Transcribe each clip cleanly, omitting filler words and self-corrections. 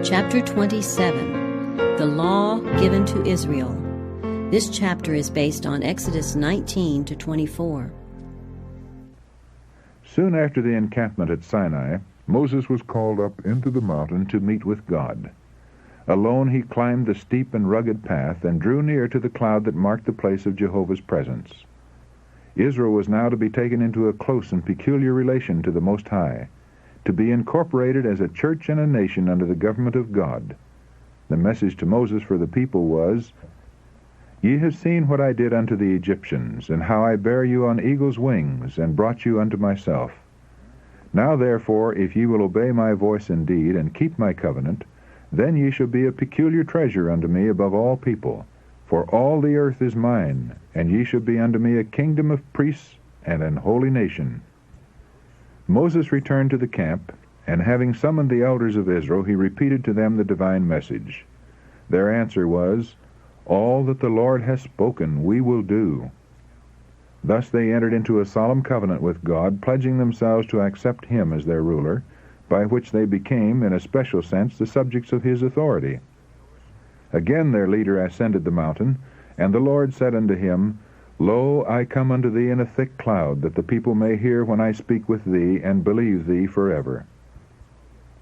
Chapter 27, The Law Given to Israel. This chapter is based on Exodus 19 to 24. Soon after the encampment at Sinai, Moses was called up into the mountain to meet with God. Alone he climbed the steep and rugged path and drew near to the cloud that marked the place of Jehovah's presence. Israel was now to be taken into a close and peculiar relation to the Most High, to be incorporated as a church and a nation under the government of God. The message to Moses for the people was, "Ye have seen what I did unto the Egyptians, and how I bare you on eagle's wings, and brought you unto myself. Now therefore, if ye will obey my voice indeed, and keep my covenant, then ye shall be a peculiar treasure unto me above all people. For all the earth is mine, and ye shall be unto me a kingdom of priests and an holy nation." Moses returned to the camp, and having summoned the elders of Israel, he repeated to them the divine message. Their answer was, "All that the Lord has spoken we will do." Thus they entered into a solemn covenant with God, pledging themselves to accept him as their ruler, by which they became, in a special sense, the subjects of his authority. Again their leader ascended the mountain, and the Lord said unto him, "Lo, I come unto thee in a thick cloud, that the people may hear when I speak with thee, and believe thee forever."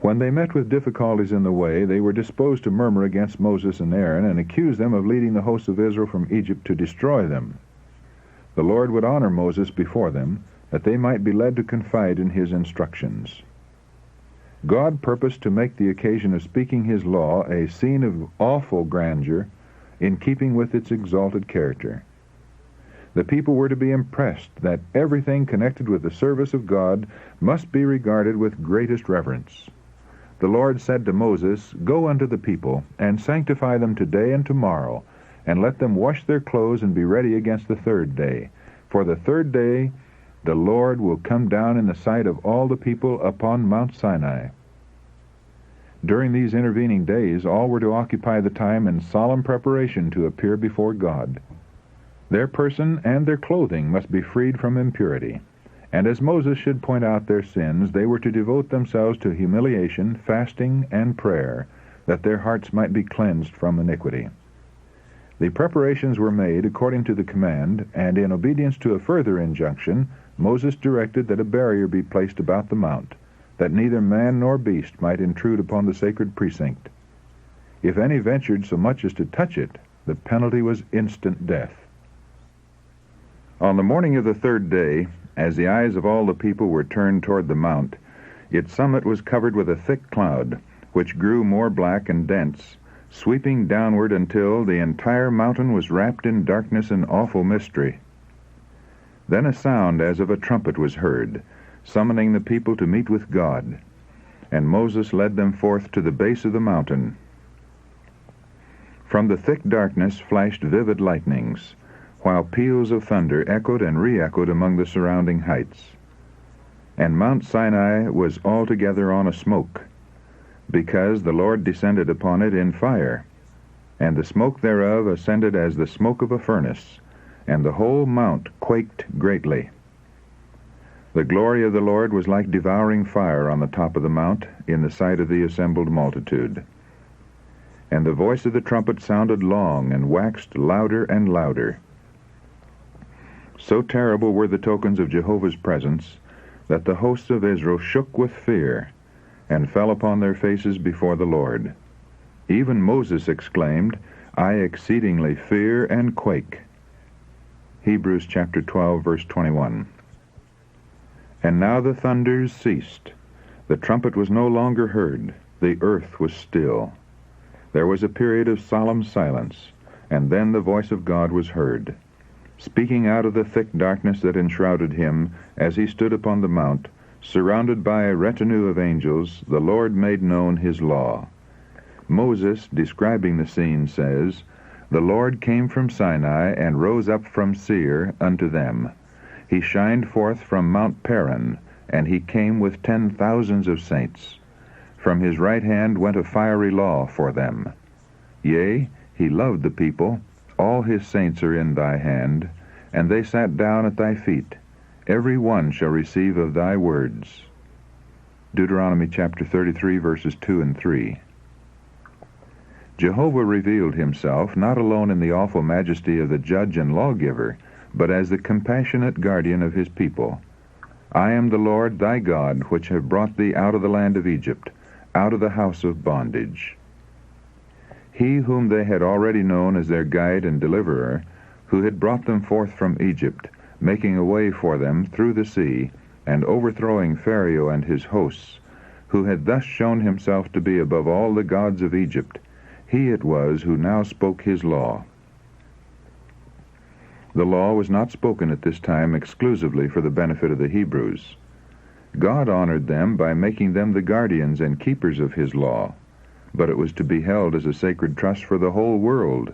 When they met with difficulties in the way, they were disposed to murmur against Moses and Aaron, and accuse them of leading the hosts of Israel from Egypt to destroy them. The Lord would honor Moses before them, that they might be led to confide in his instructions. God purposed to make the occasion of speaking his law a scene of awful grandeur, in keeping with its exalted character. The people were to be impressed that everything connected with the service of God must be regarded with greatest reverence. The Lord said to Moses, "Go unto the people, and sanctify them today and tomorrow, and let them wash their clothes and be ready against the third day. For the third day the Lord will come down in the sight of all the people upon Mount Sinai." During these intervening days, all were to occupy the time in solemn preparation to appear before God. Their person and their clothing must be freed from impurity, and as Moses should point out their sins, they were to devote themselves to humiliation, fasting, and prayer, that their hearts might be cleansed from iniquity. The preparations were made according to the command, and in obedience to a further injunction, Moses directed that a barrier be placed about the mount, that neither man nor beast might intrude upon the sacred precinct. If any ventured so much as to touch it, the penalty was instant death. On the morning of the third day, as the eyes of all the people were turned toward the mount, its summit was covered with a thick cloud, which grew more black and dense, sweeping downward until the entire mountain was wrapped in darkness and awful mystery. Then a sound as of a trumpet was heard, summoning the people to meet with God, and Moses led them forth to the base of the mountain. From the thick darkness flashed vivid lightnings, while peals of thunder echoed and re-echoed among the surrounding heights. And Mount Sinai was altogether on a smoke, because the Lord descended upon it in fire, and the smoke thereof ascended as the smoke of a furnace, and the whole mount quaked greatly. The glory of the Lord was like devouring fire on the top of the mount, in the sight of the assembled multitude. And the voice of the trumpet sounded long, and waxed louder and louder. So terrible were the tokens of Jehovah's presence, that the hosts of Israel shook with fear, and fell upon their faces before the Lord. Even Moses exclaimed, "I exceedingly fear and quake." Hebrews chapter 12, verse 21. And now the thunders ceased. The trumpet was no longer heard. The earth was still. There was a period of solemn silence, and then the voice of God was heard. Speaking out of the thick darkness that enshrouded him, as he stood upon the mount, surrounded by a retinue of angels, the Lord made known his law. Moses, describing the scene, says, "The Lord came from Sinai, and rose up from Seir unto them. He shined forth from Mount Paran, and he came with 10,000s of saints. From his right hand went a fiery law for them. Yea, he loved the people. All his saints are in thy hand, and they sat down at thy feet. Every one shall receive of thy words." Deuteronomy chapter 33, verses 2 and 3. Jehovah revealed himself not alone in the awful majesty of the judge and lawgiver, but as the compassionate guardian of his people. I am the Lord thy God, which have brought thee out of the land of Egypt, out of the house of bondage. He whom they had already known as their guide and deliverer, who had brought them forth from Egypt, making a way for them through the sea, and overthrowing Pharaoh and his hosts, who had thus shown himself to be above all the gods of Egypt, he it was who now spoke his law. The law was not spoken at this time exclusively for the benefit of the Hebrews. God honored them by making them the guardians and keepers of his law, but it was to be held as a sacred trust for the whole world.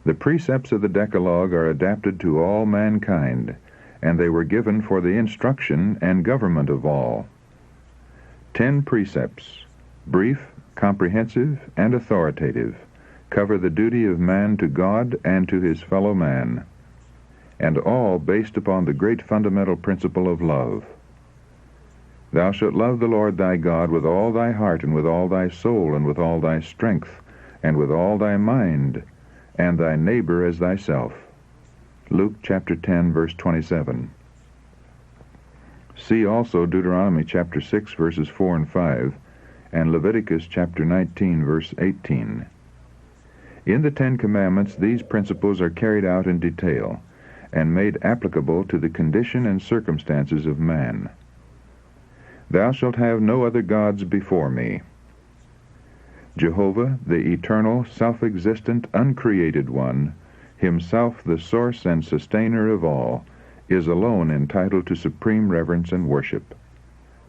The precepts of the Decalogue are adapted to all mankind, and they were given for the instruction and government of all. 10 precepts, brief, comprehensive, and authoritative, cover the duty of man to God and to his fellow man, and all based upon the great fundamental principle of love. Thou shalt love the Lord thy God with all thy heart, and with all thy soul, and with all thy strength, and with all thy mind, and thy neighbor as thyself. Luke chapter 10, verse 27. See also Deuteronomy chapter 6, verses 4 and 5, and Leviticus chapter 19, verse 18. In the 10 Commandments, these principles are carried out in detail, and made applicable to the condition and circumstances of man. Thou shalt have no other gods before me. Jehovah, the eternal, self-existent, uncreated one, himself the source and sustainer of all, is alone entitled to supreme reverence and worship.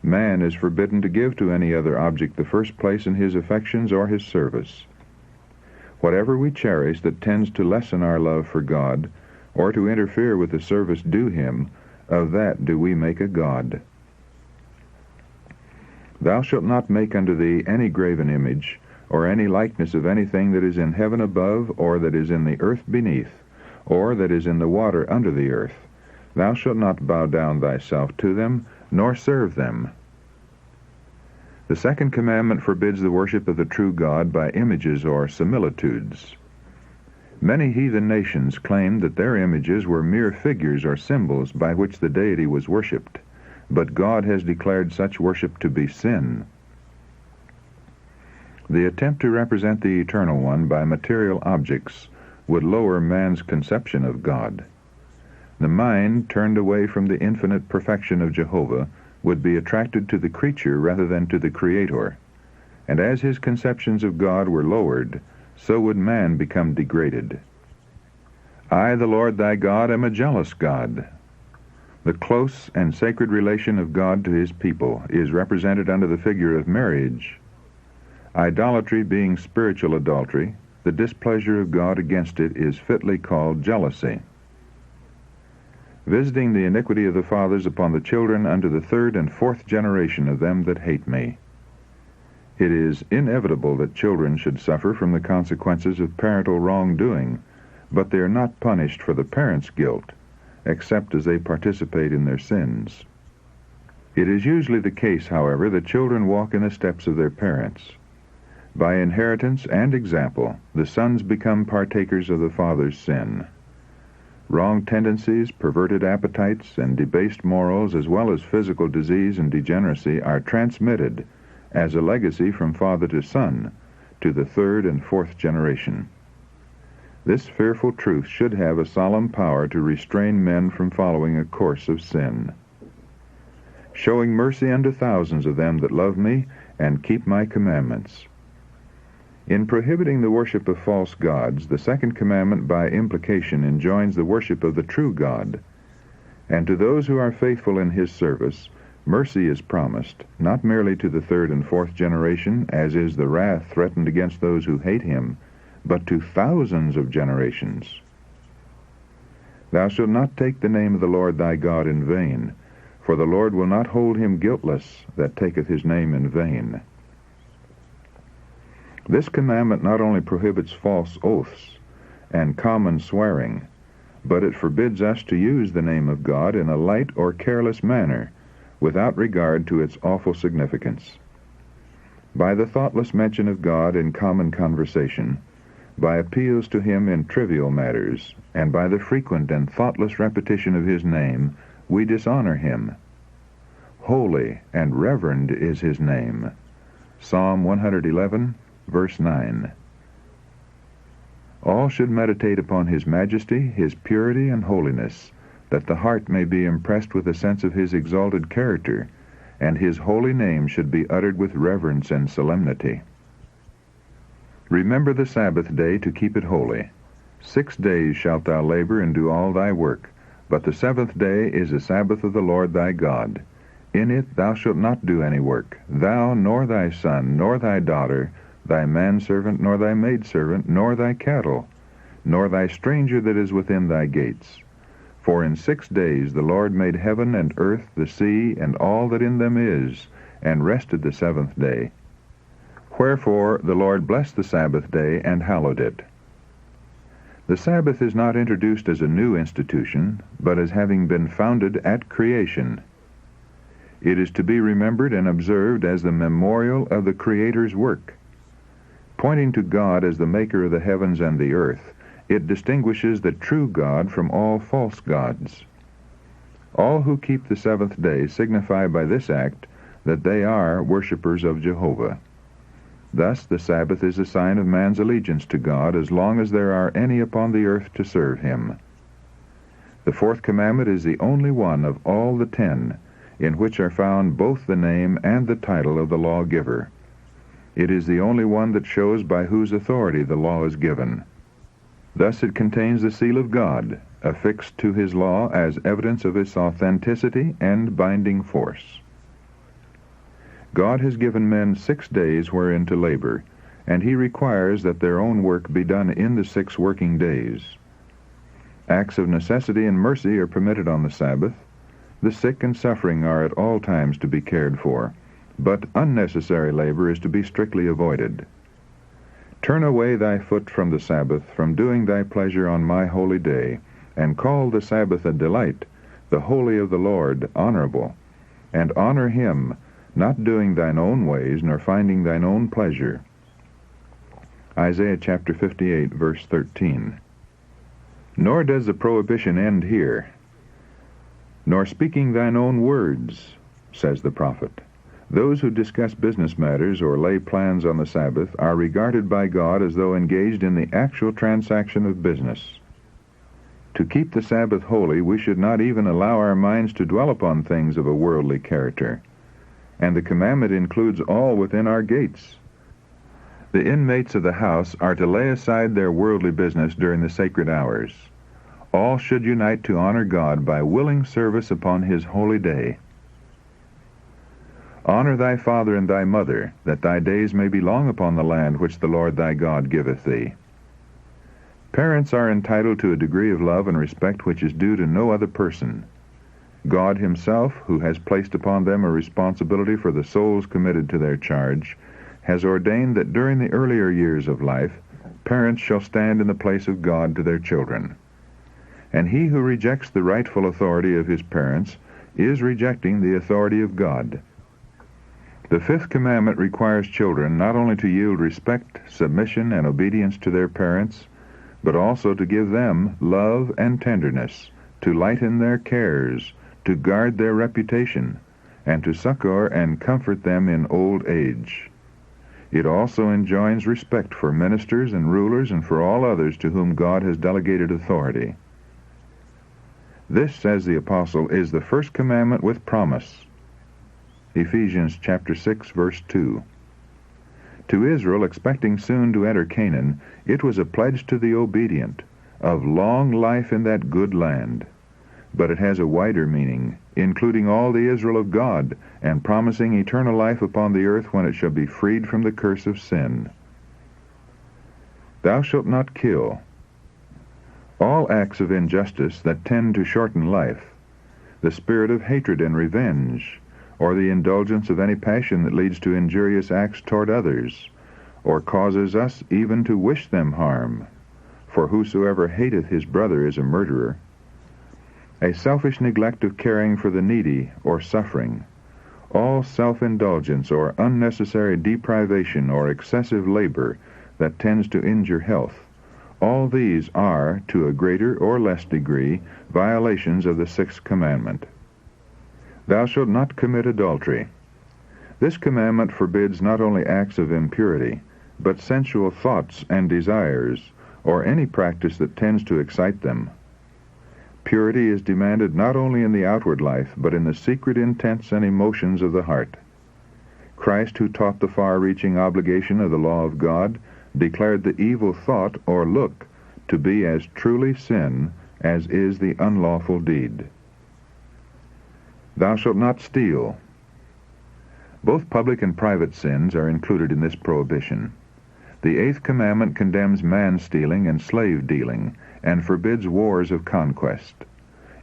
Man is forbidden to give to any other object the first place in his affections or his service. Whatever we cherish that tends to lessen our love for God, or to interfere with the service due him, of that do we make a god. Thou shalt not make unto thee any graven image, or any likeness of anything that is in heaven above, or that is in the earth beneath, or that is in the water under the earth. Thou shalt not bow down thyself to them, nor serve them. The 2nd commandment forbids the worship of the true God by images or similitudes. Many heathen nations claimed that their images were mere figures or symbols by which the deity was worshipped, but God has declared such worship to be sin. The attempt to represent the Eternal One by material objects would lower man's conception of God. The mind, turned away from the infinite perfection of Jehovah, would be attracted to the creature rather than to the Creator, and as his conceptions of God were lowered, so would man become degraded. I, the Lord thy God, am a jealous God. The close and sacred relation of God to his people is represented under the figure of marriage. Idolatry being spiritual adultery, the displeasure of God against it is fitly called jealousy. Visiting the iniquity of the fathers upon the children unto the 3rd and 4th generation of them that hate me. It is inevitable that children should suffer from the consequences of parental wrongdoing, but they are not punished for the parents' guilt, except as they participate in their sins. It is usually the case, however, that children walk in the steps of their parents. By inheritance and example, the sons become partakers of the father's sin. Wrong tendencies, perverted appetites, and debased morals, as well as physical disease and degeneracy, are transmitted as a legacy from father to son to the 3rd and 4th generation. This fearful truth should have a solemn power to restrain men from following a course of sin. Showing mercy unto thousands of them that love me and keep my commandments. In prohibiting the worship of false gods, the 2nd commandment by implication enjoins the worship of the true God. And to those who are faithful in his service, mercy is promised, not merely to the 3rd and 4th generation, as is the wrath threatened against those who hate him, but to thousands of generations. Thou shalt not take the name of the Lord thy God in vain, for the Lord will not hold him guiltless that taketh his name in vain. This commandment not only prohibits false oaths and common swearing, but it forbids us to use the name of God in a light or careless manner, without regard to its awful significance. by the thoughtless mention of God in common conversation, by appeals to him in trivial matters, and by the frequent and thoughtless repetition of his name, we dishonor him. Holy and reverend is his name. Psalm 111, verse 9. All should meditate upon his majesty, his purity, and holiness, that the heart may be impressed with a sense of his exalted character, and his holy name should be uttered with reverence and solemnity. Remember the Sabbath day to keep it holy. 6 days shalt thou labor and do all thy work, but the seventh day is a Sabbath of the Lord thy God. In it thou shalt not do any work, thou, nor thy son, nor thy daughter, thy manservant, nor thy maidservant, nor thy cattle, nor thy stranger that is within thy gates. For in 6 days the Lord made heaven and earth, the sea, and all that in them is, and rested the seventh day. Wherefore the Lord blessed the Sabbath day and hallowed it. The Sabbath is not introduced as a new institution, but as having been founded at creation. It is to be remembered and observed as the memorial of the Creator's work. Pointing to God as the maker of the heavens and the earth, it distinguishes the true God from all false gods. All who keep the seventh day signify by this act that they are worshippers of Jehovah. Thus the Sabbath is a sign of man's allegiance to God as long as there are any upon the earth to serve him. The fourth commandment is the only one of all the 10 in which are found both the name and the title of the lawgiver. It is the only one that shows by whose authority the law is given. Thus it contains the seal of God, affixed to his law as evidence of its authenticity and binding force. God has given men 6 days wherein to labor, and he requires that their own work be done in the 6 working days. Acts of necessity and mercy are permitted on the Sabbath. The sick and suffering are at all times to be cared for, but unnecessary labor is to be strictly avoided. Turn away thy foot from the Sabbath, from doing thy pleasure on my holy day, and call the Sabbath a delight, the holy of the Lord honorable, and honor him, not doing thine own ways, nor finding thine own pleasure. Isaiah chapter 58, verse 13. Nor does the prohibition end here. Nor speaking thine own words, says the prophet. Those who discuss business matters or lay plans on the Sabbath are regarded by God as though engaged in the actual transaction of business. To keep the Sabbath holy, we should not even allow our minds to dwell upon things of a worldly character. And the commandment includes all within our gates. The inmates of the house are to lay aside their worldly business during the sacred hours. All should unite to honor God by willing service upon his holy day. Honor thy father and thy mother, that thy days may be long upon the land which the Lord thy God giveth thee. Parents are entitled to a degree of love and respect which is due to no other person. God himself, who has placed upon them a responsibility for the souls committed to their charge, has ordained that during the earlier years of life, parents shall stand in the place of God to their children. And he who rejects the rightful authority of his parents is rejecting the authority of God. The fifth commandment requires children not only to yield respect, submission, and obedience to their parents, but also to give them love and tenderness, to lighten their cares, to guard their reputation, and to succor and comfort them in old age. It also enjoins respect for ministers and rulers and for all others to whom God has delegated authority. This, says the apostle, is the first commandment with promise. Ephesians chapter 6, verse 2. To Israel, expecting soon to enter Canaan, it was a pledge to the obedient, of long life in that good land. But it has a wider meaning, including all the Israel of God, and promising eternal life upon the earth when it shall be freed from the curse of sin. Thou shalt not kill. All acts of injustice that tend to shorten life, the spirit of hatred and revenge, or the indulgence of any passion that leads to injurious acts toward others, or causes us even to wish them harm, for whosoever hateth his brother is a murderer. A selfish neglect of caring for the needy or suffering, All self-indulgence or unnecessary deprivation or excessive labor that tends to injure health, all these are, to a greater or less degree, violations of the sixth commandment. Thou shalt not commit adultery. This commandment forbids not only acts of impurity, but sensual thoughts and desires, or any practice that tends to excite them. Purity is demanded not only in the outward life, but in the secret intents and emotions of the heart. Christ, who taught the far-reaching obligation of the law of God, declared the evil thought or look to be as truly sin as is the unlawful deed. Thou shalt not steal. Both public and private sins are included in this prohibition. The eighth commandment condemns man-stealing and slave-dealing, and forbids wars of conquest.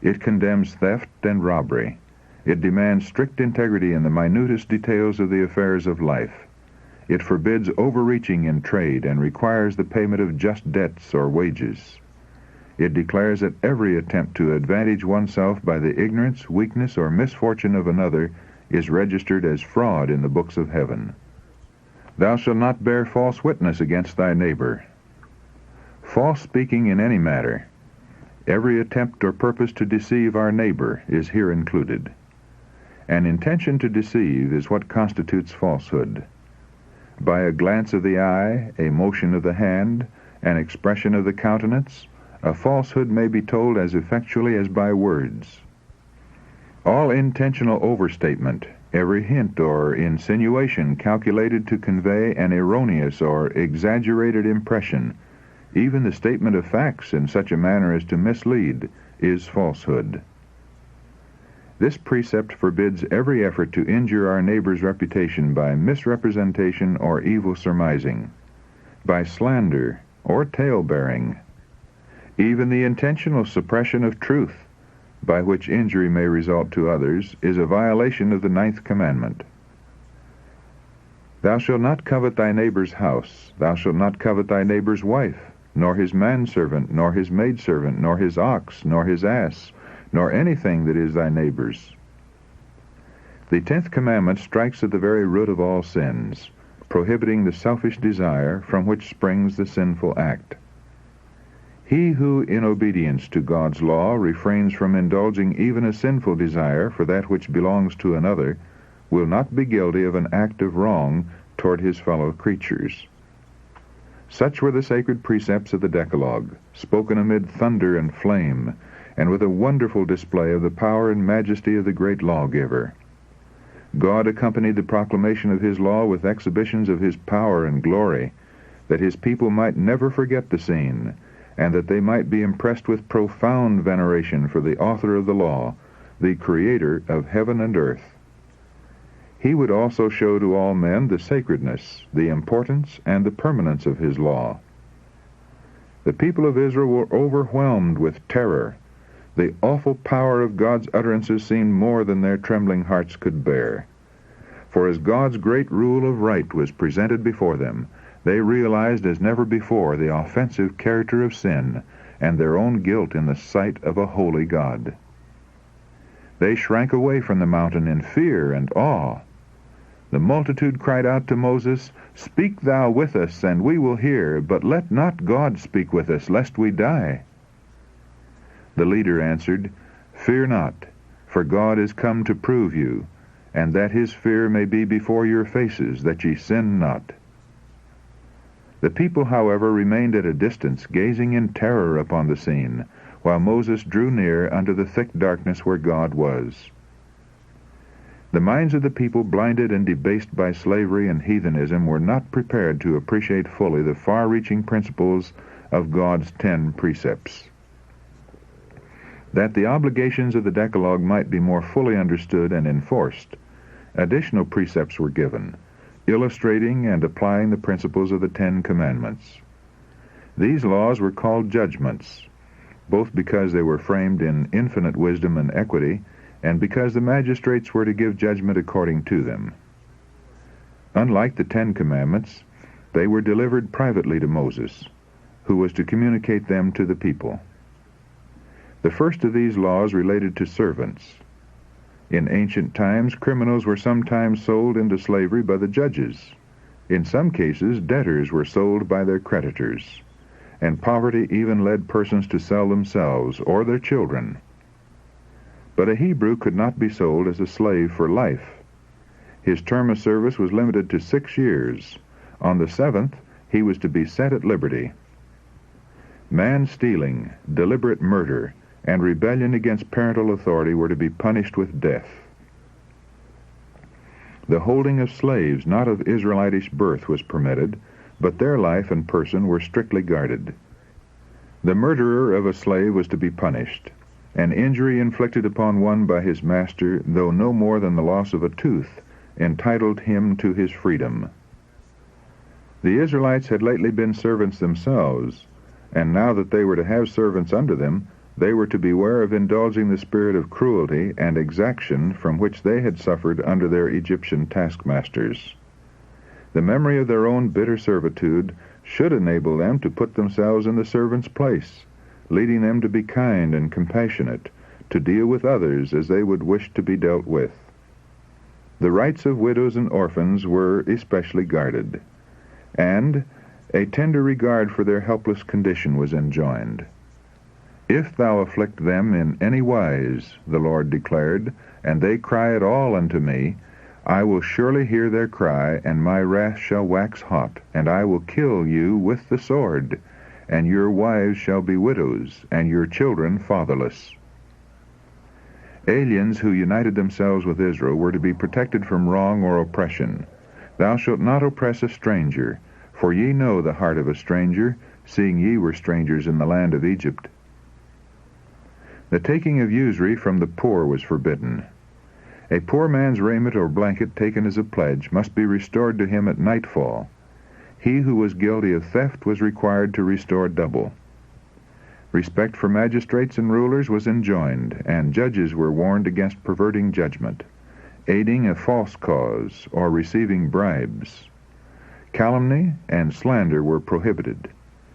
It condemns theft and robbery. It demands strict integrity in the minutest details of the affairs of life. It forbids overreaching in trade and requires the payment of just debts or wages. It declares that every attempt to advantage oneself by the ignorance, weakness, or misfortune of another is registered as fraud in the books of heaven. Thou shalt not bear false witness against thy neighbor. False speaking in any matter, every attempt or purpose to deceive our neighbor, is here included. An intention to deceive is what constitutes falsehood. By a glance of the eye, a motion of the hand, an expression of the countenance, a falsehood may be told as effectually as by words. All intentional overstatement, every hint or insinuation calculated to convey an erroneous or exaggerated impression, even the statement of facts in such a manner as to mislead, is falsehood. This precept forbids every effort to injure our neighbor's reputation by misrepresentation or evil surmising, by slander or tale-bearing. Even the intentional suppression of truth, by which injury may result to others, is a violation of the ninth commandment. Thou shalt not covet thy neighbor's house. Thou shalt not covet thy neighbor's wife, nor his manservant, nor his maidservant, nor his ox, nor his ass, nor anything that is thy neighbor's. The 10th commandment strikes at the very root of all sins, prohibiting the selfish desire from which springs the sinful act. He who, in obedience to God's law, refrains from indulging even a sinful desire for that which belongs to another, will not be guilty of an act of wrong toward his fellow creatures. Such were the sacred precepts of the Decalogue, spoken amid thunder and flame, and with a wonderful display of the power and majesty of the great lawgiver. God accompanied the proclamation of his law with exhibitions of his power and glory, that his people might never forget the scene, and that they might be impressed with profound veneration for the author of the law, the Creator of heaven and earth. He would also show to all men the sacredness, the importance, and the permanence of his law. The people of Israel were overwhelmed with terror. The awful power of God's utterances seemed more than their trembling hearts could bear. For as God's great rule of right was presented before them, they realized as never before the offensive character of sin and their own guilt in the sight of a holy God. They shrank away from the mountain in fear and awe. The multitude cried out to Moses, "Speak thou with us, and we will hear, but let not God speak with us, lest we die." The leader answered, "Fear not, for God is come to prove you, and that his fear may be before your faces, that ye sin not." The people, however, remained at a distance, gazing in terror upon the scene, while Moses drew near unto the thick darkness where God was. The minds of the people, blinded and debased by slavery and heathenism, were not prepared to appreciate fully the far-reaching principles of God's 10 precepts. That the obligations of the Decalogue might be more fully understood and enforced, additional precepts were given, illustrating and applying the principles of the 10 Commandments. These laws were called judgments, both because they were framed in infinite wisdom and equity, and because the magistrates were to give judgment according to them. Unlike the 10 Commandments, they were delivered privately to Moses, who was to communicate them to the people. The first of these laws related to servants. In ancient times, criminals were sometimes sold into slavery by the judges. In some cases, debtors were sold by their creditors, and poverty even led persons to sell themselves or their children. But a Hebrew could not be sold as a slave for life. His term of service was limited to 6 years. On the 7th, he was to be set at liberty. Man-stealing, deliberate murder, and rebellion against parental authority were to be punished with death. The holding of slaves not of Israelitish birth was permitted, but their life and person were strictly guarded. The murderer of a slave was to be punished. An injury inflicted upon one by his master, though no more than the loss of a tooth, entitled him to his freedom. The Israelites had lately been servants themselves, and now that they were to have servants under them, they were to beware of indulging the spirit of cruelty and exaction from which they had suffered under their Egyptian taskmasters. The memory of their own bitter servitude should enable them to put themselves in the servant's place, leading them to be kind and compassionate, to deal with others as they would wish to be dealt with. The rights of widows and orphans were especially guarded, and a tender regard for their helpless condition was enjoined. If thou afflict them in any wise, the Lord declared, and they cry at all unto me, I will surely hear their cry, and my wrath shall wax hot, and I will kill you with the sword, and your wives shall be widows, and your children fatherless. Aliens who united themselves with Israel were to be protected from wrong or oppression. Thou shalt not oppress a stranger, for ye know the heart of a stranger, seeing ye were strangers in the land of Egypt. The taking of usury from the poor was forbidden. A poor man's raiment or blanket taken as a pledge must be restored to him at nightfall. He who was guilty of theft was required to restore double. Respect for magistrates and rulers was enjoined, and judges were warned against perverting judgment, aiding a false cause, or receiving bribes. Calumny and slander were prohibited,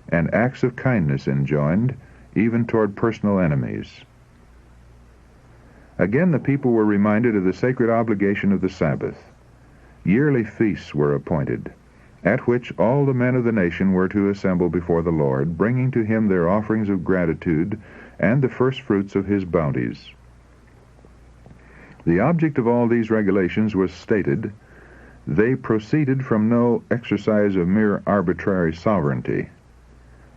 and acts of kindness enjoined, even toward personal enemies. Again, the people were reminded of the sacred obligation of the Sabbath. Yearly feasts were appointed, at which all the men of the nation were to assemble before the Lord, bringing to him their offerings of gratitude and the first fruits of his bounties. The object of all these regulations was stated. They proceeded from no exercise of mere arbitrary sovereignty.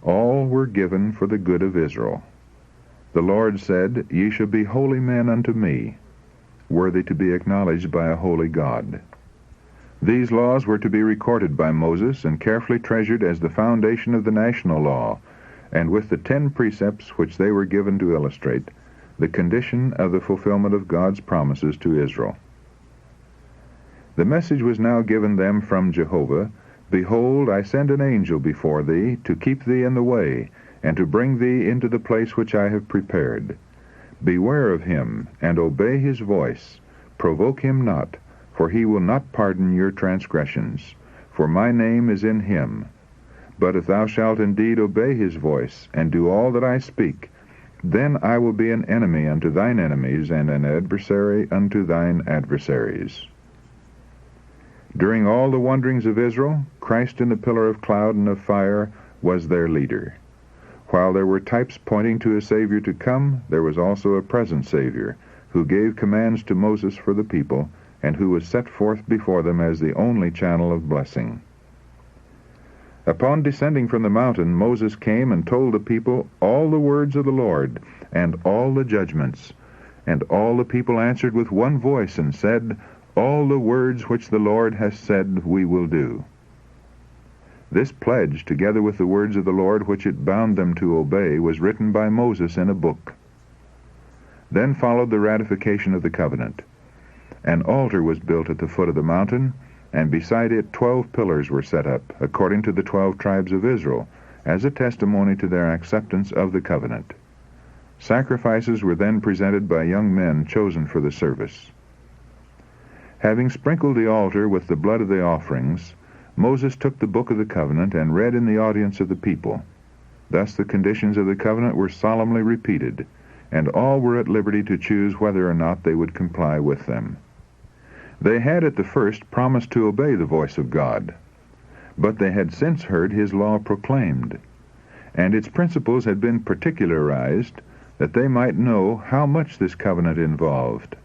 All were given for the good of Israel. The Lord said, Ye shall be holy men unto me, worthy to be acknowledged by a holy God. These laws were to be recorded by Moses and carefully treasured as the foundation of the national law, and with the 10 precepts which they were given to illustrate the condition of the fulfillment of God's promises to Israel. The message was now given them from Jehovah, Behold, I send an angel before thee, to keep thee in the way, and to bring thee into the place which I have prepared. Beware of him, and obey his voice. Provoke him not, for he will not pardon your transgressions, for my name is in him. But if thou shalt indeed obey his voice, and do all that I speak, then I will be an enemy unto thine enemies, and an adversary unto thine adversaries. During all the wanderings of Israel, Christ in the pillar of cloud and of fire was their leader. While there were types pointing to a Savior to come, there was also a present Savior, who gave commands to Moses for the people, and who was set forth before them as the only channel of blessing. Upon descending from the mountain, Moses came and told the people all the words of the Lord, and all the judgments. And all the people answered with one voice, and said, All the words which the Lord has said we will do. This pledge, together with the words of the Lord which it bound them to obey, was written by Moses in a book. Then followed the ratification of the covenant. An altar was built at the foot of the mountain, and beside it 12 pillars were set up, according to the 12 tribes of Israel, as a testimony to their acceptance of the covenant. Sacrifices were then presented by young men chosen for the service. Having sprinkled the altar with the blood of the offerings, Moses took the book of the covenant and read in the audience of the people. Thus the conditions of the covenant were solemnly repeated, and all were at liberty to choose whether or not they would comply with them. They had at the first promised to obey the voice of God, but they had since heard his law proclaimed, and its principles had been particularized that they might know how much this covenant involved.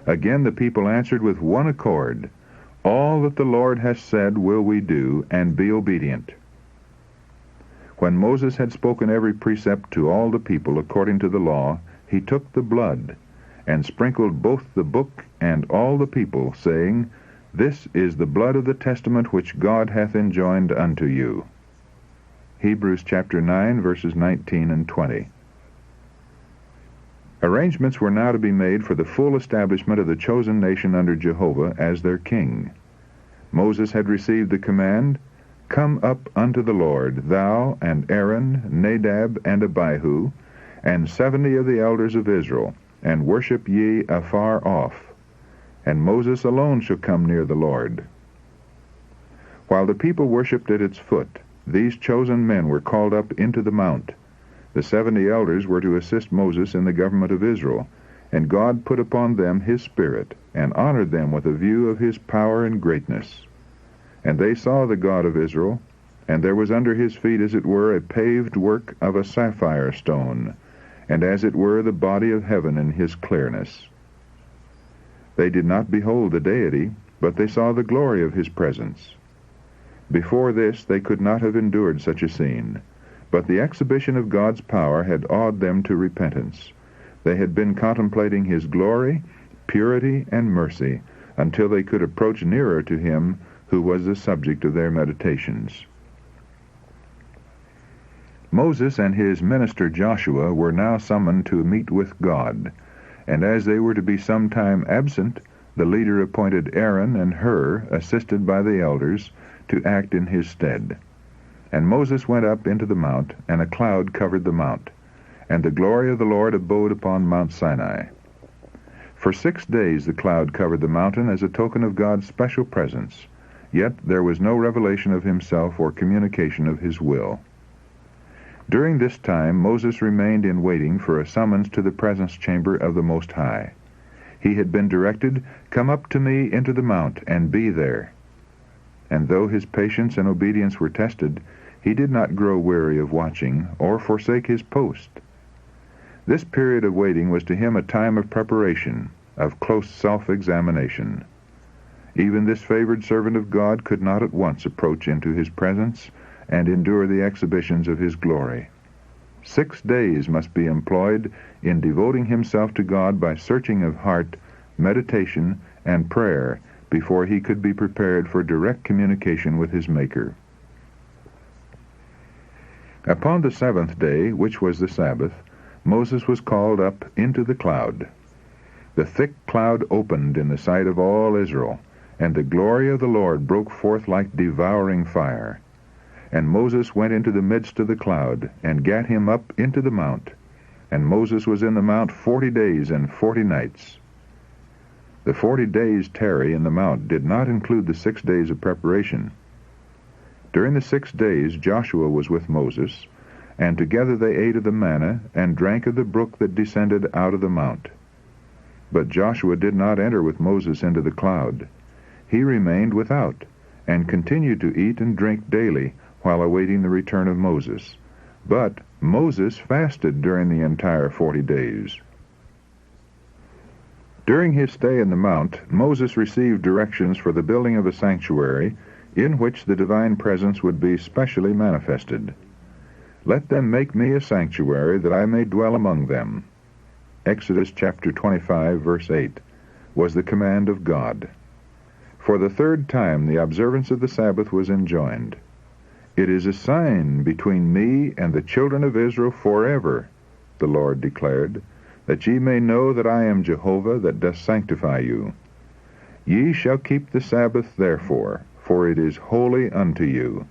Again the people answered with one accord, "All that the Lord has said will we do, and be obedient." When Moses had spoken every precept to all the people according to the law, he took the blood, and sprinkled both the book and all the people, saying, "This is the blood of the testament which God hath enjoined unto you." Hebrews chapter 9, verses 19 and 20. Arrangements were now to be made for the full establishment of the chosen nation under Jehovah as their king. Moses had received the command, "Come up unto the Lord, thou and Aaron, Nadab and Abihu, and 70 of the elders of Israel, and worship ye afar off, and Moses alone shall come near the Lord." While the people worshipped at its foot, these chosen men were called up into the mount. The 70 elders were to assist Moses in the government of Israel, and God put upon them his Spirit, and honored them with a view of his power and greatness. And they saw the God of Israel, and there was under his feet as it were a paved work of a sapphire stone, and as it were the body of heaven in his clearness. They did not behold the deity, but they saw the glory of his presence. Before this they could not have endured such a scene, but the exhibition of God's power had awed them to repentance. They had been contemplating his glory, purity, and mercy, until they could approach nearer to him who was the subject of their meditations. Moses and his minister Joshua were now summoned to meet with God, and as they were to be some time absent, the leader appointed Aaron and Hur, assisted by the elders, to act in his stead. And Moses went up into the mount, and a cloud covered the mount, and the glory of the Lord abode upon Mount Sinai. For 6 days the cloud covered the mountain as a token of God's special presence, yet there was no revelation of himself or communication of his will. During this time Moses remained in waiting for a summons to the presence chamber of the Most High. He had been directed, "Come up to me into the mount, and be there." And though his patience and obedience were tested, he did not grow weary of watching, or forsake his post. This period of waiting was to him a time of preparation, of close self-examination. Even this favored servant of God could not at once approach into his presence and endure the exhibitions of his glory. 6 days must be employed in devoting himself to God by searching of heart, meditation, and prayer before he could be prepared for direct communication with his Maker. Upon the 7th day, which was the Sabbath, Moses was called up into the cloud. The thick cloud opened in the sight of all Israel, and the glory of the Lord broke forth like devouring fire. And Moses went into the midst of the cloud, and gat him up into the mount. And Moses was in the mount 40 days and 40 nights. The 40 days' tarry in the mount did not include the 6 days of preparation. During the 6 days Joshua was with Moses, and together they ate of the manna, and drank of the brook that descended out of the mount. But Joshua did not enter with Moses into the cloud. He remained without, and continued to eat and drink daily, while awaiting the return of Moses. But Moses fasted during the entire 40 days. During his stay in the mount, Moses received directions for the building of a sanctuary, in which the divine presence would be specially manifested. "Let them make me a sanctuary, that I may dwell among them." Exodus chapter 25, verse 8, was the command of God. For the 3rd time the observance of the Sabbath was enjoined. "It is a sign between me and the children of Israel forever," the Lord declared, "that ye may know that I am Jehovah that doth sanctify you. Ye shall keep the Sabbath therefore, for it is holy unto you.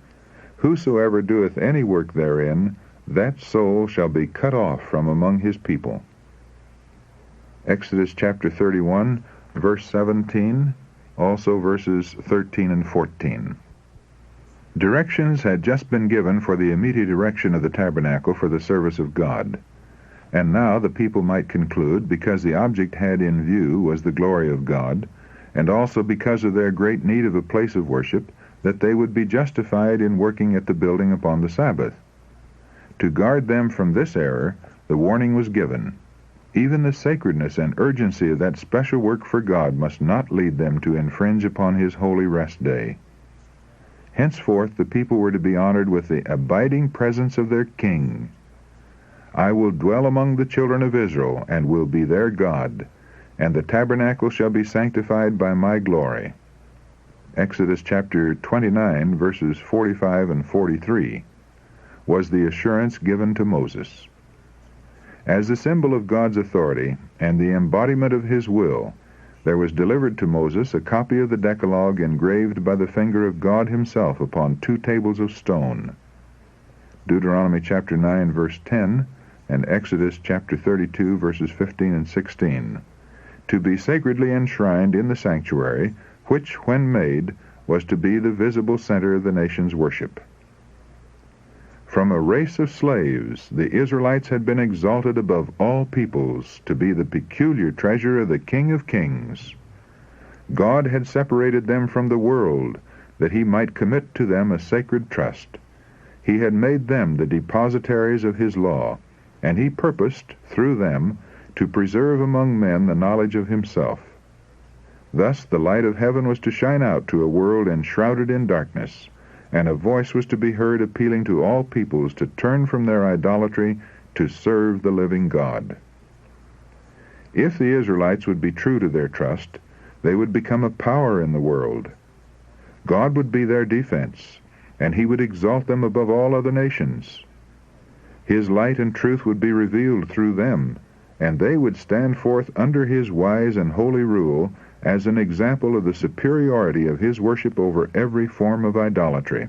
Whosoever doeth any work therein, that soul shall be cut off from among his people." Exodus chapter 31, verse 17, also verses 13 and 14. Directions had just been given for the immediate erection of the tabernacle for the service of God. And now the people might conclude, because the object had in view was the glory of God, and also because of their great need of a place of worship, that they would be justified in working at the building upon the Sabbath. To guard them from this error, the warning was given. Even the sacredness and urgency of that special work for God must not lead them to infringe upon his holy rest day. Henceforth the people were to be honored with the abiding presence of their king. I will dwell among the children of Israel, and will be their God, and the tabernacle shall be sanctified by my glory. Exodus chapter 29, verses 45 and 43, was the assurance given to Moses. As the symbol of God's authority and the embodiment of his will, there was delivered to Moses a copy of the Decalogue engraved by the finger of God himself upon 2 tables of stone. Deuteronomy chapter 9, verse 10, and Exodus chapter 32, verses 15 and 16, to be sacredly enshrined in the sanctuary, which, when made, was to be the visible center of the nation's worship. From a race of slaves, the Israelites had been exalted above all peoples to be the peculiar treasure of the King of Kings. God had separated them from the world, that he might commit to them a sacred trust. He had made them the depositaries of his law, and he purposed, through them, to preserve among men the knowledge of himself. Thus the light of heaven was to shine out to a world enshrouded in darkness, and a voice was to be heard appealing to all peoples to turn from their idolatry to serve the living God. If the Israelites would be true to their trust, they would become a power in the world. God would be their defense, and he would exalt them above all other nations. His light and truth would be revealed through them, and they would stand forth under his wise and holy rule as an example of the superiority of his worship over every form of idolatry.